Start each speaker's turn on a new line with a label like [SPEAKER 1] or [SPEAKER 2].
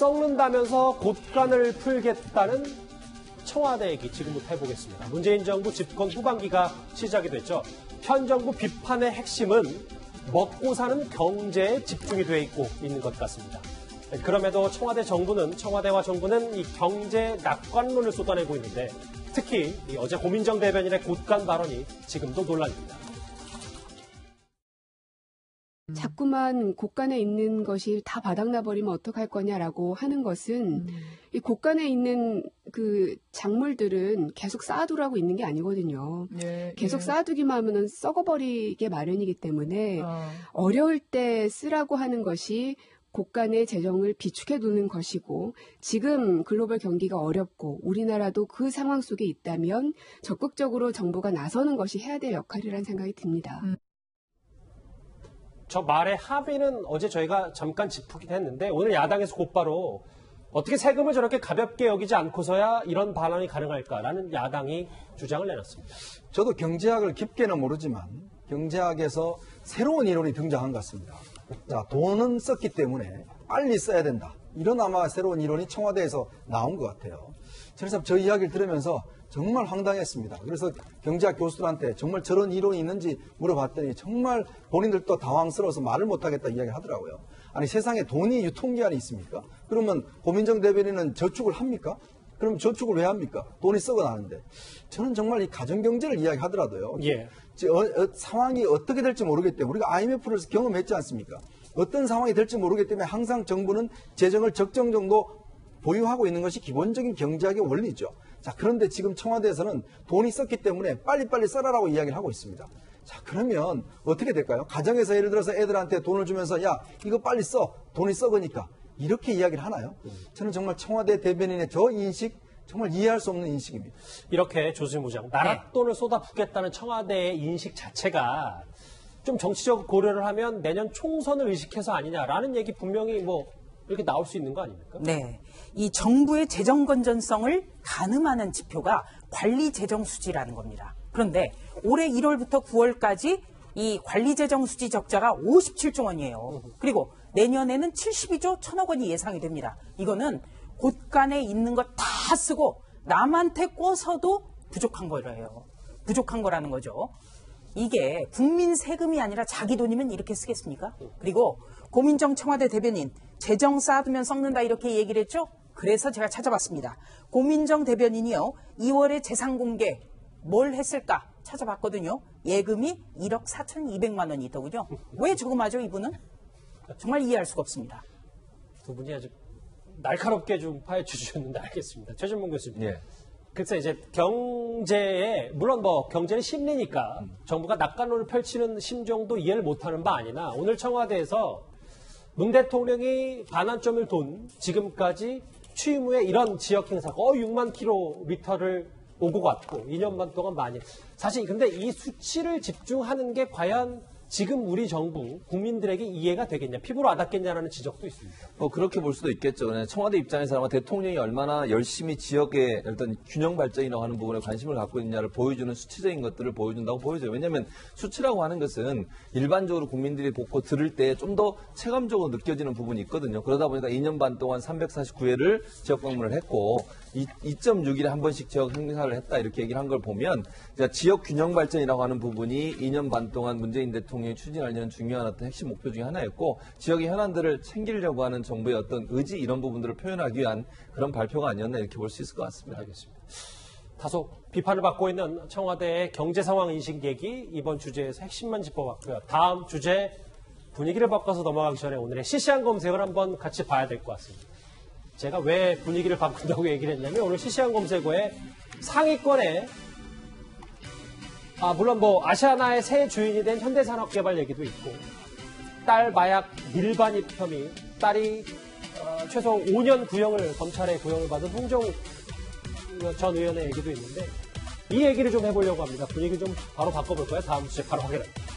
[SPEAKER 1] 썩는다면서 곳간을 풀겠다는 청와대 얘기 지금부터 해보겠습니다. 문재인 정부 집권 후반기가 시작이 됐죠. 현 정부 비판의 핵심은 먹고 사는 경제에 집중이 돼 있는 것 같습니다. 그럼에도 청와대와 정부는 이 경제 낙관론을 쏟아내고 있는데 특히 어제 고민정 대변인의 곳간 발언이 지금도 논란입니다.
[SPEAKER 2] 자꾸만 곳간에 있는 것이 다 바닥나버리면 어떡할 거냐라고 하는 것은 이 곳간에 있는 그 작물들은 계속 쌓아두라고 있는 게 아니거든요. 계속 쌓아두기만 하면은 썩어버리게 마련이기 때문에 어려울 때 쓰라고 하는 것이 곳간의 재정을 비축해 두는 것이고 지금 글로벌 경기가 어렵고 우리나라도 그 상황 속에 있다면 적극적으로 정부가 나서는 것이 해야 될 역할이라는 생각이 듭니다.
[SPEAKER 1] 저 말의 합의는 어제 저희가 잠깐 짚긴 했는데 오늘 야당에서 곧바로 어떻게 세금을 저렇게 가볍게 여기지 않고서야 이런 반환이 가능할까라는 야당이 주장을 내놨습니다.
[SPEAKER 3] 저도 경제학을 깊게는 모르지만 경제학에서 새로운 이론이 등장한 것 같습니다. 자, 돈은 썼기 때문에 빨리 써야 된다. 이런 아마 새로운 이론이 청와대에서 나온 것 같아요. 그래서 저 이야기를 들으면서 정말 황당했습니다. 그래서 경제학 교수들한테 정말 저런 이론이 있는지 물어봤더니 정말 본인들도 당황스러워서 말을 못하겠다 이야기를 하더라고요. 아니 세상에 돈이 유통기한이 있습니까? 그러면 고민정 대변인은 저축을 합니까? 그럼 저축을 왜 합니까? 돈이 썩어나는데. 저는 정말 이 가정경제를 이야기하더라도요. 상황이 어떻게 될지 모르기 때문에 우리가 IMF를 경험했지 않습니까? 어떤 상황이 될지 모르기 때문에 항상 정부는 재정을 적정 정도 보유하고 있는 것이 기본적인 경제학의 원리죠. 자, 그런데 지금 청와대에서는 돈이 썼기 때문에 빨리빨리 써라라고 이야기를 하고 있습니다. 자, 그러면 어떻게 될까요? 가정에서 예를 들어서 애들한테 돈을 주면서 야, 이거 빨리 써. 돈이 썩으니까. 이렇게 이야기를 하나요? 저는 정말 청와대 대변인의 저 인식 정말 이해할 수 없는 인식입니다.
[SPEAKER 1] 이렇게 조수진 부장, 나랏돈을 쏟아붓겠다는 청와대의 인식 자체가 좀 정치적 고려를 하면 내년 총선을 의식해서 아니냐라는 얘기 분명히 이렇게 나올 수 있는 거 아닙니까?
[SPEAKER 4] 네. 이 정부의 재정 건전성을 가늠하는 지표가 관리 재정 수지라는 겁니다. 그런데 올해 1월부터 9월까지 이 관리 재정 수지 적자가 57조 원이에요. 그리고 내년에는 72조 1천억 원이 예상이 됩니다. 이거는 곳간에 있는 거 다 쓰고 남한테 꿔서도 부족한 거예요. 부족한 거라는 거죠. 이게 국민 세금이 아니라 자기 돈이면 이렇게 쓰겠습니까? 그리고 고민정 청와대 대변인 재정 쌓아두면 썩는다 이렇게 얘기를 했죠? 그래서 제가 찾아봤습니다. 고민정 대변인이요. 2월에 재산 공개 뭘 했을까 찾아봤거든요. 예금이 1억 4,200만 원이 있더군요. 왜 저금하죠 이분은? 정말 이해할 수가 없습니다.
[SPEAKER 1] 두 분이 아주 날카롭게 좀 파헤쳐 주셨는데 알겠습니다. 최진봉 교수님.
[SPEAKER 5] 예.
[SPEAKER 1] 글쎄 이제 경제에 물론 경제는 심리니까 정부가 낙관론을 펼치는 심정도 이해를 못하는 바 아니나 오늘 청와대에서 문 대통령이 반환점을 돈 지금까지 취임 후에 이런 지역 행사가 6만 킬로미터를 오고 갔고 2년 반 동안 많이 사실 근데 이 수치를 집중하는 게 과연 지금 우리 정부 국민들에게 이해가 되겠냐, 피부로 와닿겠냐라는 지적도 있습니다.
[SPEAKER 5] 그렇게 볼 수도 있겠죠. 그냥 청와대 입장에서 아마 대통령이 얼마나 열심히 지역의 어떤 균형 발전이라고 하는 부분에 관심을 갖고 있느냐를 보여주는 수치적인 것들을 보여준다고 보여져요. 왜냐하면 수치라고 하는 것은 일반적으로 국민들이 보고 들을 때 좀 더 체감적으로 느껴지는 부분이 있거든요. 그러다 보니까 2년 반 동안 349회를 지역 방문을 했고 2.6일에 한 번씩 지역 행사를 했다 이렇게 얘기를 한 걸 보면 지역 균형 발전이라고 하는 부분이 2년 반 동안 문재인 대통령이 추진하려는 중요한 어떤 핵심 목표 중에 하나였고 지역의 현안들을 챙기려고 하는 정부의 어떤 의지 이런 부분들을 표현하기 위한 그런 발표가 아니었나 이렇게 볼 수 있을 것 같습니다.
[SPEAKER 1] 알겠습니다. 다소 비판을 받고 있는 청와대의 경제 상황 인식 얘기 이번 주제에서 핵심만 짚어봤고요. 다음 주제 분위기를 바꿔서 넘어가기 전에 오늘의 실시간 검색을 한번 같이 봐야 될 것 같습니다. 제가 왜 분위기를 바꾼다고 얘기를 했냐면 오늘 실시간 검색어에 상위권에 물론 아시아나의 새 주인이 된 현대산업개발 얘기도 있고 딸 마약 밀반입 혐의 딸이 최소 5년 구형을 검찰의 구형을 받은 홍정욱 전 의원의 얘기도 있는데 이 얘기를 좀 해보려고 합니다. 분위기 좀 바로 바꿔볼까요? 다음 주제 바로 확인합니다.